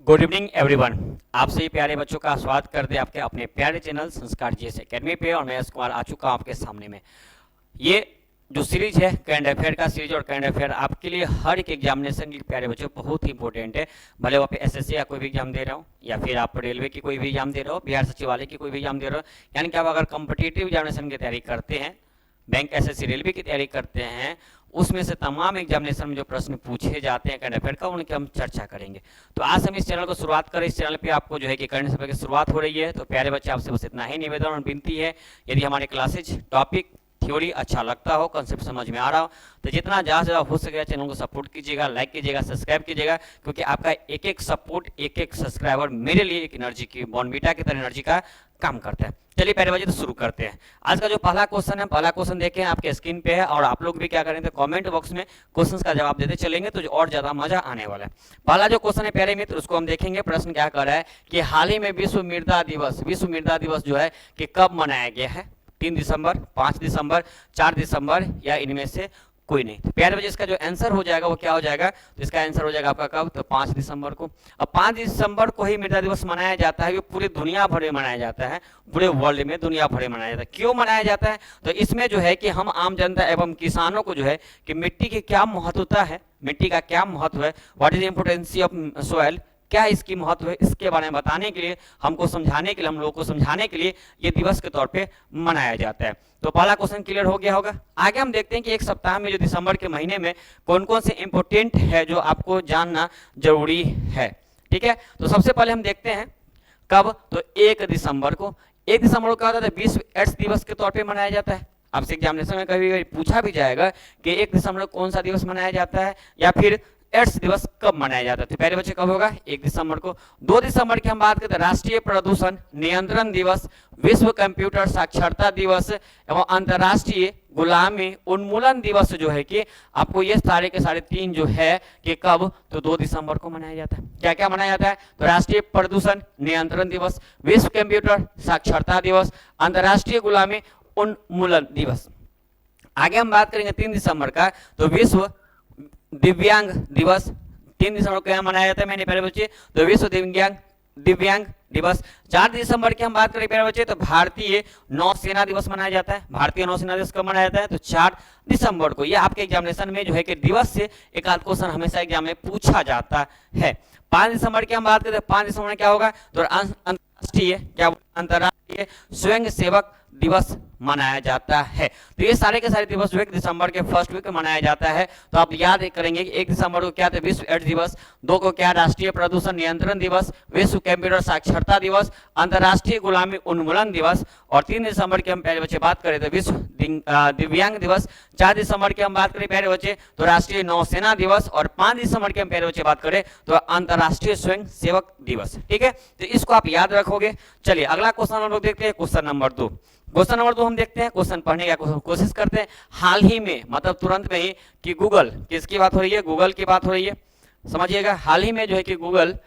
Good evening everyone. आप सभी प्यारे बच्चों का स्वागत करते हैं आपके अपने प्यारे चैनल संस्कार जीएस एकेडमी पे। और मैं यश कुमार आ चुका हूं आपके सामने में। ये जो सीरीज है करंट अफेयर का सीरीज, और करंट अफेयर आपके लिए हर एक एग्जामिनेशन के प्यारे बच्चों बहुत ही इंपॉर्टेंट है। भले वो आप एसएससी का कोई भी एग्जाम दे रहे हो, या फिर आप रेलवे की कोई भी एग्जाम दे रहे हो, बिहार सचिवालय की कोई भी एग्जाम दे रहे हो, यानी कि आप अगर कॉम्पिटिटिव एग्जामिनेशन की तैयारी करते हैं, बैंक एसएससी रेलवे की तैयारी करते हैं, उसमें से तमाम एग्जामिनेशन में जो प्रश्न पूछे जाते हैं करंट अफेयर का, उनकी हम चर्चा करेंगे। तो आज हम इस चैनल को शुरुआत करें। इस चैनल पे आपको जो है कि करंट अफेयर की शुरुआत हो रही है। तो प्यारे बच्चे, आपसे बस इतना ही निवेदन और विनती है, यदि हमारे क्लासेज टॉपिक थ्योरी अच्छा लगता हो, कंसेप्ट समझ में आ रहा हो, तो जितना ज़्यादा से ज़्यादा हो सके चैनल को सपोर्ट कीजिएगा, लाइक कीजिएगा, सब्सक्राइब कीजिएगा, क्योंकि आपका एक एक सपोर्ट, एक एक सब्सक्राइबर मेरे लिए एक एनर्जी की, बॉर्नविटा की तरह एनर्जी का काम करता है। चलिए प्यारे बच्चे, तो शुरू करते हैं। आज का जो पहला क्वेश्चन है, पहला क्वेश्चन देखें, आपके स्क्रीन पे है, और आप लोग भी क्या करेंगे, कमेंट बॉक्स में क्वेश्चंस का जवाब देते चलेंगे तो और ज्यादा मजा आने वाला है। पहला जो क्वेश्चन है प्यारे मित्र, उसको हम देखेंगे। प्रश्न क्या कर रहा है कि हाल ही में विश्व मृदा दिवस जो है कि कब मनाया गया है? 3 दिसंबर, 5 दिसंबर, 4 दिसंबर, या इनमें से कोई नहीं। तो प्यारे बच्चे, इसका जो आंसर हो जाएगा वो क्या हो जाएगा? तो इसका आंसर हो जाएगा आपका कब? तो 5 दिसंबर को। अब 5 दिसंबर को ही मृदा दिवस मनाया जाता है। ये पूरी दुनिया भर में मनाया जाता है, पूरे वर्ल्ड में दुनिया भर में मनाया जाता है। क्यों मनाया जाता है? तो इसमें जो है कि हम आम जनता एवं किसानों को जो है कि मिट्टी की क्या महत्वता है, मिट्टी का क्या महत्व है, व्हाट इज इंपोर्टेंसी ऑफ सॉइल, क्या इसकी महत्व है, इसके बारे में बताने के लिए, हमको समझाने के लिए, हम लोगों को समझाने के लिए ये दिवस के तौर पे मनाया जाता है। तो पहला क्वेश्चन क्लियर हो गया होगा। आगे हम देखते हैं कि एक सप्ताह में, जो दिसंबर के महीने में, कौन कौन से इंपोर्टेंट है जो आपको जानना जरूरी है। ठीक है, तो सबसे पहले हम देखते हैं कब? तो 1 दिसंबर को। 1 दिसंबर को क्या होता है? विश्व एड्स दिवस के तौर पे मनाया जाता है। आपसे एग्जामिनेशन में कभी पूछा भी जाएगा कि 1 दिसंबर को कौन सा दिवस मनाया जाता है, या फिर एड्स दिवस कब मनाया जाता है। तो पहले बच्चे कब होगा? 1 दिसंबर को। 2 दिसंबर की हम बात करते हैं, राष्ट्रीय प्रदूषण नियंत्रण दिवस, विश्व कंप्यूटर साक्षरता दिवस एवं अंतर्राष्ट्रीय गुलामी उन्मूलन दिवस जो है कि आपको ये सारे के सारे 3 जो है कि कब? तो 2 दिसंबर को मनाया जाता है। क्या क्या मनाया जाता है? तो राष्ट्रीय प्रदूषण नियंत्रण दिवस, विश्व कंप्यूटर साक्षरता दिवस, अंतर्राष्ट्रीय गुलामी उन्मूलन दिवस। आगे हम बात करेंगे 3 दिसंबर का, तो विश्व दिव्यांग दिवस। 3 दिसंबर को क्या मनाया जाता है मैंने प्यारे बच्चे? तो विश्व दिव्यांग दिवस। 4 दिसंबर की हम बात करें प्यारे बच्चे, तो भारतीय नौसेना दिवस मनाया जाता है। भारतीय नौसेना दिवस कब मनाया जाता है? तो 4 दिसंबर को। यह आपके एग्जामिनेशन में जो है कि दिवस से एक आध क्वेश्चन हमेशा एग्जाम में पूछा जाता है। 5 दिसंबर की हम बात करते हैं, 5 दिसंबर में क्या होगा? तो अंतर्राष्ट्रीय स्वयं सेवक दिवस मनाया जाता है। तो ये सारे के सारे दिवस जो है दिसंबर के फर्स्ट वीक में मनाया जाता है। तो आप याद करेंगे कि 1 दिसंबर को क्या था? विश्व एड्स दिवस। 2 को क्या? राष्ट्रीय प्रदूषण नियंत्रण दिवस, विश्व कंप्यूटर साक्षरता दिवस, अंतर्राष्ट्रीय गुलामी उन्मूलन दिवस। और 3 दिसंबर की हम प्यारे बच्चे बात करें तो विश्व दिव्यांग दिवस। 4 दिसंबर की हम बात करें प्यारे बच्चे तो राष्ट्रीय नौसेना दिवस। और 5 दिसंबर की हम प्यारे बच्चे बात करें तो अंतर्राष्ट्रीय स्वयं सेवक दिवस। ठीक है, तो इसको आप याद रखोगे। चलिए अगला क्वेश्चन हम लोग देखते हैं, क्वेश्चन नंबर 2। क्वेश्चन नंबर 2 हम देखते हैं, क्वेश्चन पढ़ने का कोशिश करते हैं। हाल ही में, मतलब तुरंत में ही, कि गूगल, किसकी बात हो रही है? गूगल की बात हो रही है। समझिएगा, हाल ही में जो है कि गूगल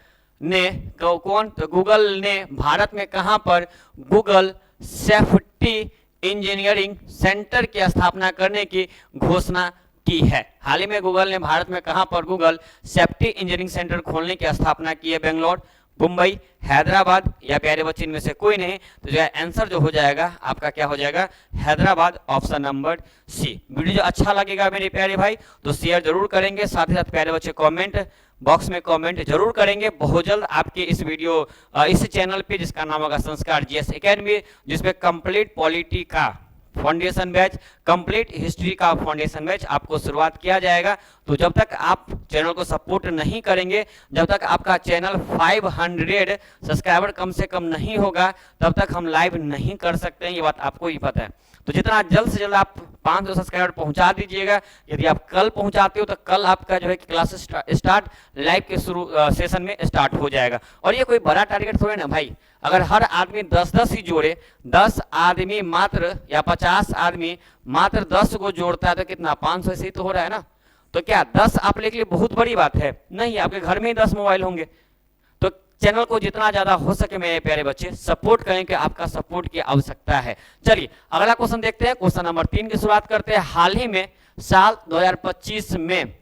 ने कौन? तो गूगल ने भारत में कहां पर गूगल सेफ्टी इंजीनियरिंग सेंटर की स्थापना करने की घोषणा की है। हाल ही में गूगल ने भारत में कहां पर गूगल सेफ्टी इंजीनियरिंग सेंटर खोलने की स्थापना की है? बेंगलोर, मुंबई, हैदराबाद, या प्यारे बच्चे इनमें से कोई नहीं। तो जो है आंसर जो हो जाएगा आपका क्या हो जाएगा? Hyderabad, option number C. Video जो अच्छा लगेगा मेरे प्यारे भाई तो शेयर जरूर करेंगे, साथ ही साथ प्यारे बच्चे कमेंट बॉक्स में कमेंट जरूर करेंगे। बहुत जल्द आपके इस वीडियो इस चैनल पे, जिसका नाम होगा संस्कार जीएस एकेडमी, जिसपे कंप्लीट पॉलिटी का फाउंडेशन बैच, कंप्लीट हिस्ट्री का फाउंडेशन बैच आपको शुरुआत किया जाएगा। तो जब तक आप चैनल को सपोर्ट नहीं करेंगे, जब तक आपका चैनल 500 सब्सक्राइबर कम से कम नहीं होगा, तब तक हम लाइव नहीं कर सकते हैं। ये बात आपको ही पता है। तो जितना जल्द से जल्द आप 500 सब्सक्राइबर पहुंचा दीजिएगा। यदि आप कल पहुंचाते हो तो कल आपका जो है क्लास स्टार्ट लाइव के शुरू सेशन में स्टार्ट हो जाएगा। और ये कोई बड़ा टारगेट थोड़े ना भाई। अगर हर आदमी 10-10 ही जोड़े, 10 आदमी मात्र, या 50 आदमी मात्र 10 को जोड़ता है तो कितना? 500 से ही तो हो रहा है ना। तो क्या 10 आप लोगों के लिए बहुत बड़ी बात है? नहीं, आपके घर में ही 10 मोबाइल होंगे। तो चैनल को जितना ज्यादा हो सके मेरे प्यारे बच्चे सपोर्ट करें, कि आपका सपोर्ट की आवश्यकता है। चलिए अगला क्वेश्चन देखते हैं, क्वेश्चन नंबर 3 की शुरुआत करते हैं। हाल ही में साल 2025 में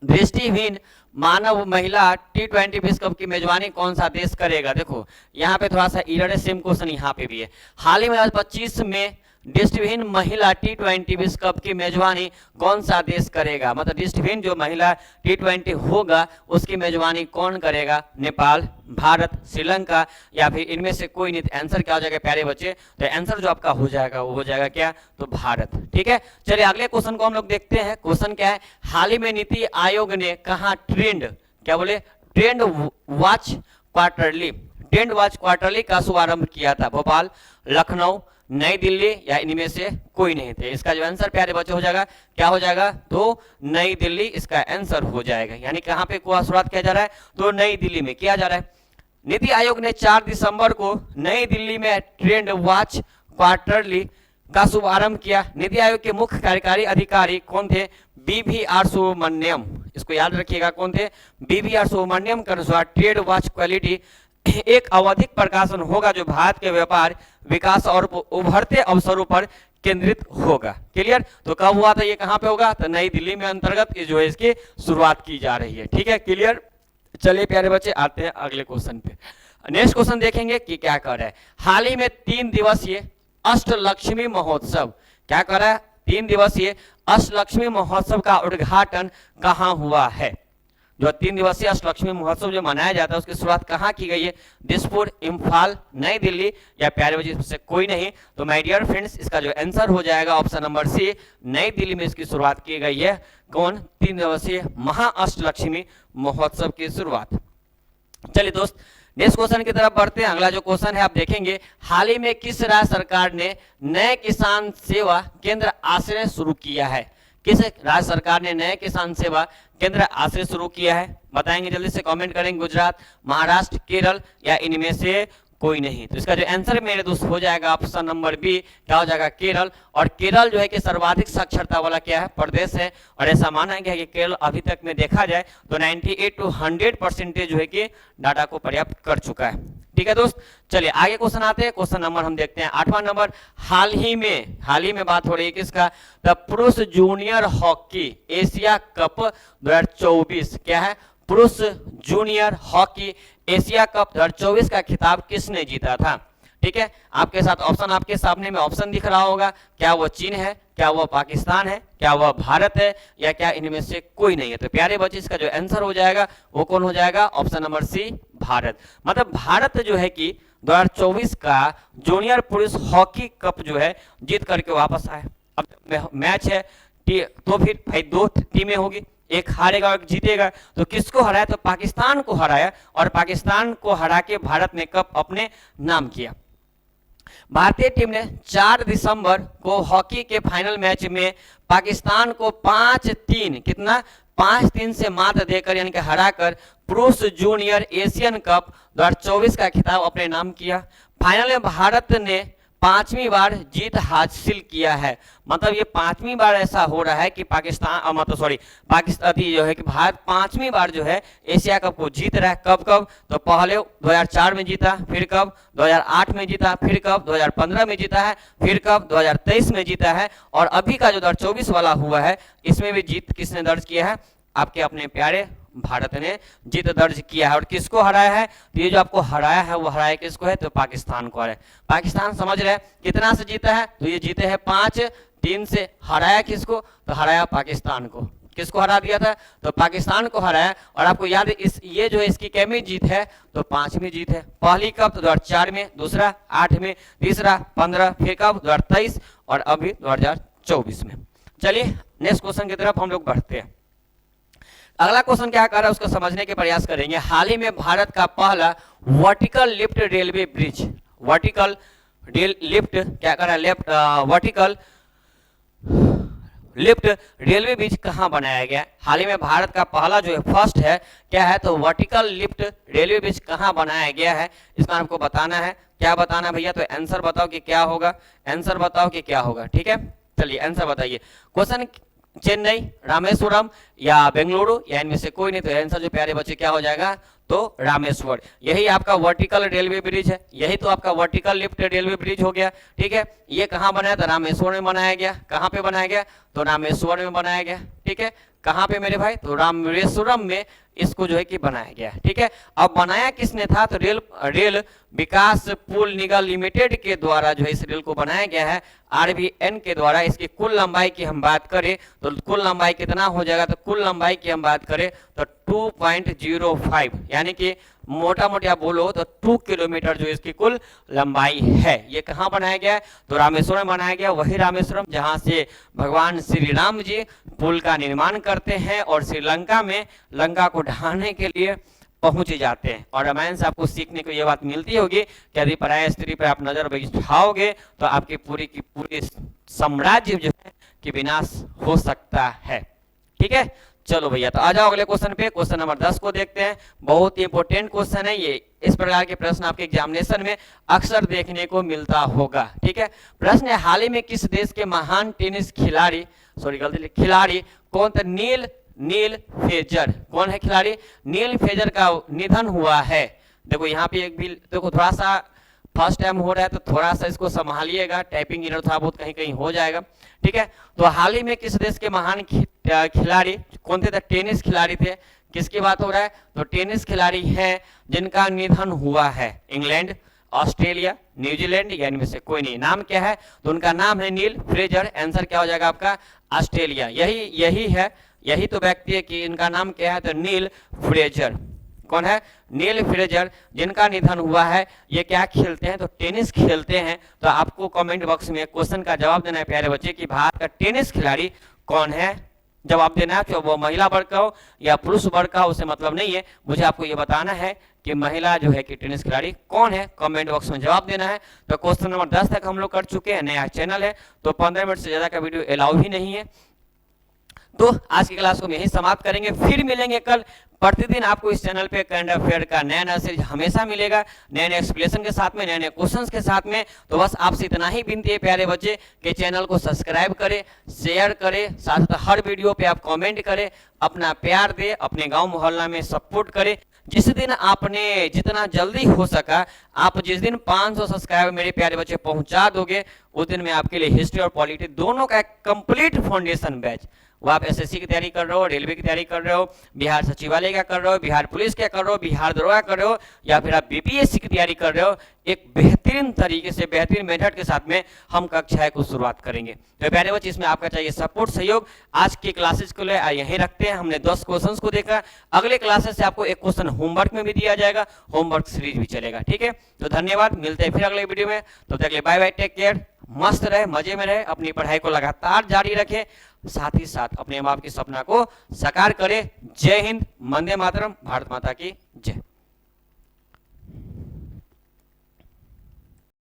दृष्टिहीन मानव महिला T20 विश्व कप की मेजबानी कौन सा देश करेगा? देखो यहाँ पे थोड़ा सा इरर है, सेम क्वेश्चन यहाँ पे भी है। हाल ही में 25 में दृष्टिहीन महिला T20 विश्व कप की मेजबानी कौन सा देश करेगा? मतलब दृष्टिहीन जो महिला T20 होगा उसकी मेजबानी कौन करेगा? नेपाल, भारत, श्रीलंका या फिर इनमें से कोई नहीं। आंसर क्या हो जाएगा प्यारे बच्चे? तो आंसर जो आपका हो जाएगा वो हो जाएगा क्या? तो भारत। ठीक है, चलिए अगले क्वेश्चन को हम लोग देखते हैं। क्वेश्चन क्या है? हाल ही में नीति आयोग ने कहा ट्रेंड, क्या बोले? Trend watch quarterly, trend watch quarterly का शुभारंभ किया था। भोपाल, लखनऊ, नई दिल्ली या इनमें से कोई नहीं थे। इसका जो आंसर प्यारे बच्चे हो जाएगा क्या हो जाएगा? तो नई दिल्ली इसका आंसर हो जाएगा। यानी कहां पे शुरुआत किया जा रहा है? तो नई दिल्ली में किया जा रहा है। नीति आयोग ने 4 दिसंबर को नई दिल्ली में ट्रेंड वॉच क्वार्टरली का शुभारंभ किया। नीति आयोग के मुख्य कार्यकारी अधिकारी कौन थे? BVR सुब्रमण्यम। इसको याद रखिएगा, कौन थे? BVR सुब्रमण्यम के अनुसार ट्रेड वॉच क्वालिटी एक आवधिक प्रकाशन होगा जो भारत के व्यापार, विकास और उभरते अवसरों पर केंद्रित होगा। क्लियर? तो कब हुआ था ये, कहां पे होगा? तो नई दिल्ली में अंतर्गत जो है इसकी शुरुआत की जा रही है। ठीक है, क्लियर? चलिए प्यारे बच्चे आते हैं अगले क्वेश्चन पे। नेक्स्ट क्वेश्चन देखेंगे कि क्या कर रहा है। हाल ही में 3 दिवसीय अष्टलक्ष्मी महोत्सव, क्या कर रहा है? 3 दिवसीय अष्टलक्ष्मी महोत्सव का उद्घाटन कहां हुआ है? जो 3 दिवसीय अष्टलक्ष्मी महोत्सव जो मनाया जाता है उसकी शुरुआत कहाँ की गई है? दिसपुर, इम्फाल, नई दिल्ली या प्यारे बच्चे इसमें से कोई नहीं। तो माय डियर फ्रेंड्स इसका जो आंसर हो जाएगा ऑप्शन नंबर सी, नई दिल्ली में इसकी शुरुआत की गई है। कौन? 3 दिवसीय महाअष्टलक्ष्मी महोत्सव की शुरुआत। चलिए दोस्त नेक्स्ट क्वेश्चन की तरफ बढ़ते हैं। अगला जो क्वेश्चन है आप देखेंगे, हाल ही में किस राज्य सरकार ने नए किसान सेवा केंद्र आश्रय शुरू किया है? किस राज्य सरकार ने नए किसान सेवा केंद्र आश्रय शुरू किया है? बताएंगे, जल्दी से कमेंट करेंगे। गुजरात, महाराष्ट्र, केरल या इनमें से कोई नहीं। तो इसका जो आंसर मेरे दोस्त हो जाएगा ऑप्शन नंबर बी, क्या हो जाएगा? केरल। और केरल जो है कि सर्वाधिक साक्षरता वाला क्या है? प्रदेश है। और ऐसा माना गया है कि केरल अभी तक में देखा जाए तो 98 to 100% जो है कि डाटा को पर्याप्त कर चुका है। ठीक है दोस्त, चलिए आगे क्वेश्चन आते हैं। क्वेश्चन नंबर हम देखते हैं 8वां नंबर। हाल ही में बात हो रही है किसका? द पुरुष जूनियर हॉकी एशिया कप 2024, क्या है? पुरुष जूनियर हॉकी एशिया कप 2024 का खिताब किसने जीता था? ठीक है, आपके साथ ऑप्शन आपके सामने में ऑप्शन दिख रहा होगा। क्या वो चीन है? क्या वो पाकिस्तान है? क्या वह भारत है? या क्या इनमें से कोई नहीं है? तो प्यारे बच्चे इसका जो आंसर हो जाएगा वो कौन हो जाएगा? Option number C, Bharat. मतलब भारत जो है कि 2024 का जूनियर पुरुष हॉकी कप जो है जीत करके वापस आए। अब मैच है तो फिर भाई 2 टीमें होगी, एक हारेगा और एक जीतेगा। तो किसको हराया? तो पाकिस्तान को हराया और पाकिस्तान को हरा के भारत ने कप अपने नाम किया। भारतीय टीम ने 4 दिसंबर को हॉकी के फाइनल मैच में पाकिस्तान को 5-3 कितना 5-3 से मात देकर यानी कि हराकर पुरुष जूनियर एशियन कप 2024 का खिताब अपने नाम किया। फाइनल में भारत ने 5वीं बार जीत हासिल किया है। मतलब ये 5वीं बार ऐसा हो रहा है कि पाकिस्तान जो है कि भारत 5वीं बार जो है एशिया कप को जीत रहा है। कब? तो पहले 2004 में जीता, फिर कब? 2008 में जीता, फिर कब? 2015 में जीता है, फिर कब? 2023 में जीता है। और अभी का जो 2024 वाला हुआ है इसमें भी जीत किसने दर्ज किया है? आपके अपने प्यारे भारत ने जीत दर्ज किया है। और किसको हराया है? तो ये जो आपको हराया है वो हराया किसको है? तो पाकिस्तान को हराया। पाकिस्तान समझ रहे हैं कितना से जीता है? तो ये जीते हैं 5-3 से। हराया किसको? तो हराया पाकिस्तान को। किसको हरा दिया था? तो पाकिस्तान को हराया। और आपको याद है ये जो है इसकी कितनी जीत है? तो 5वीं जीत है। पहली कब? तो 2004 में, दूसरा 8 में, तीसरा 15, फिर कब? 2023 और अभी 2024 में। चलिए नेक्स्ट क्वेश्चन की तरफ हम लोग बढ़ते हैं। अगला क्वेश्चन क्या कर रहा है उसको समझने के प्रयास करेंगे। हाल ही में भारत का पहला vertical lift railway bridge, vertical lift क्या कर रहा है? वर्टिकल लिफ्ट रेलवे ब्रिज कहां बनाया गया? हाल ही में भारत का पहला जो है फर्स्ट है क्या है? तो वर्टिकल लिफ्ट रेलवे ब्रिज कहां बनाया गया है इसका आपको बताना है। क्या बताना भैया? तो आंसर बताओ कि क्या होगा, आंसर बताओ कि क्या होगा। ठीक है, चलिए आंसर बताइए। क्वेश्चन चेन्नई, रामेश्वरम या बेंगलुरु या इनमें से कोई नहीं। तो आंसर जो प्यारे बच्चे क्या हो जाएगा? तो रामेश्वर। यही आपका वर्टिकल रेलवे ब्रिज है, यही तो आपका वर्टिकल लिफ्ट रेलवे ब्रिज हो गया। ठीक है, ये कहाँ बनाया? तो रामेश्वर में बनाया गया। कहाँ पे बनाया गया? तो रामेश्वर में बनाया गया। ठीक है, कहाँ पे मेरे भाई, तो रामेश्वरम में इसको जो है कि बनाया गया है। ठीक है, अब बनाया किसने था, तो रेल विकास पुल निगम लिमिटेड के द्वारा जो है इस रेल को बनाया गया है, RVN के द्वारा। इसकी कुल लंबाई की हम बात करें तो कुल लंबाई कितना हो जाएगा, तो कुल लंबाई की हम बात करें तो 2.05, यानी कि मोटा मोटी आप बोलो तो 2 किलोमीटर जो इसकी कुल लंबाई है। ये कहाँ बनाया गया है, तो रामेश्वरम बनाया गया, वही रामेश्वरम जहां से भगवान श्री राम जी पुल का निर्माण करते हैं और श्रीलंका में लंका को ढाने के लिए पहुंचे जाते हैं। और रामायण से आपको सीखने को यह बात मिलती होगी कि यदि पराय स्त्री पर आप नजर बिठाओगे तो आपकी पूरी की पूरी साम्राज्य जो है कि विनाश हो सकता है। ठीक है, चलो भैया, तो आ जाओ अगले क्वेश्चन पे। क्वेश्चन नंबर 10 को देखते हैं। बहुत ही इंपॉर्टेंट क्वेश्चन है ये। इस प्रकार के प्रश्न आपके एग्जामिनेशन में अक्सर देखने को मिलता होगा। ठीक है, प्रश्न है, हाल ही में किस देश के महान टेनिस खिलाड़ी, सॉरी गलती, खिलाड़ी कौन था, नील फेजर। कौन है खिलाड़ी, नील फेजर का निधन हुआ है। देखो यहाँ पे एक भी देखो, थोड़ा सा फर्स्ट टाइम हो रहा है तो थोड़ा सा इसको संभालिएगा, टाइपिंग एरर थोड़ा बहुत कहीं कहीं हो जाएगा। ठीक है, तो हाल ही में किस देश के महान खिलाड़ी कौन थे, टेनिस खिलाड़ी थे। किसकी बात हो रहा है, तो टेनिस खिलाड़ी हैं जिनका निधन हुआ है। इंग्लैंड, ऑस्ट्रेलिया, न्यूजीलैंड, या इनमें से कोई नहीं। नाम क्या है, तो उनका नाम है नील फ्रेजर। आंसर क्या हो जाएगा आपका, ऑस्ट्रेलिया। यही है, यही तो व्यक्ति है कि इनका नाम क्या है, तो नील फ्रेजर। कौन है, नील फ्रेजर, जिनका निधन हुआ है। ये क्या खेलते हैं, तो टेनिस खेलते हैं। तो आपको कमेंट बॉक्स में क्वेश्चन का जवाब देना है प्यारे बच्चे कि भारत का टेनिस खिलाड़ी कौन है। जवाब देना है, चाहे वो महिला वर्ग का हो या पुरुष वर्ग का हो, उससे मतलब नहीं है। मुझे आपको ये बताना है कि महिला जो है कि टेनिस खिलाड़ी कौन है, कमेंट बॉक्स में जवाब देना है। तो क्वेश्चन नंबर 10 तक हम लोग कर चुके हैं। नया चैनल है तो 15 मिनट से ज्यादा का वीडियो अलाउ ही नहीं है। तो आज की क्लास को हम यही समाप्त करेंगे, फिर मिलेंगे कल। प्रतिदिन आपको इस चैनल पे करंट अफेयर का नया नया सीरीज हमेशा मिलेगा, नए नए एक्सप्लेनेशन के साथ में, नए नए क्वेश्चंस के साथ में। तो बस आपसे इतना ही विनती है प्यारे बच्चे कि चैनल को सब्सक्राइब करें, शेयर करें, साथ साथ हर वीडियो पे आप कमेंट करें, अपना प्यार दे, अपने गांव मोहल्ला में सपोर्ट करें। जिस दिन आपने जितना जल्दी हो सका, आप जिस दिन 500 सब्सक्राइबर मेरे प्यारे बच्चे पहुंचा दोगे, उस दिन मैं आपके लिए हिस्ट्री और पॉलिटी दोनों का एक कंप्लीट फाउंडेशन बैच, वो आप एसएससी की तैयारी कर रहे हो, रेलवे की तैयारी कर रहे हो, बिहार सचिवालय का कर रहे हो, बिहार पुलिस का कर रहे हो, बिहार दरोगा कर रहे हो, या फिर आप बीपीएससी की तैयारी कर रहे हो, एक बेहतरीन तरीके से बेहतरीन मेथड के साथ में हम कक्षा को शुरुआत करेंगे। तो प्यारे बच्चे, इसमें आपका चाहिए सपोर्ट, सहयोग। आज की क्लासेस को ले यहीं रखते हैं। हमने 10 क्वेश्चंस को देखा। अगले क्लासेस से आपको एक क्वेश्चन होमवर्क में भी दिया जाएगा, होमवर्क सीरीज भी चलेगा। ठीक है, तो धन्यवाद, मिलते हैं फिर अगले वीडियो में। तो तक बाय बाय, टेक केयर, मस्त रहे, मजे में रहे, अपनी पढ़ाई को लगातार जारी रखें, साथ ही साथ अपने माँ बाप की सपना को साकार करें। जय हिंद, वंदे मातरम, भारत माता की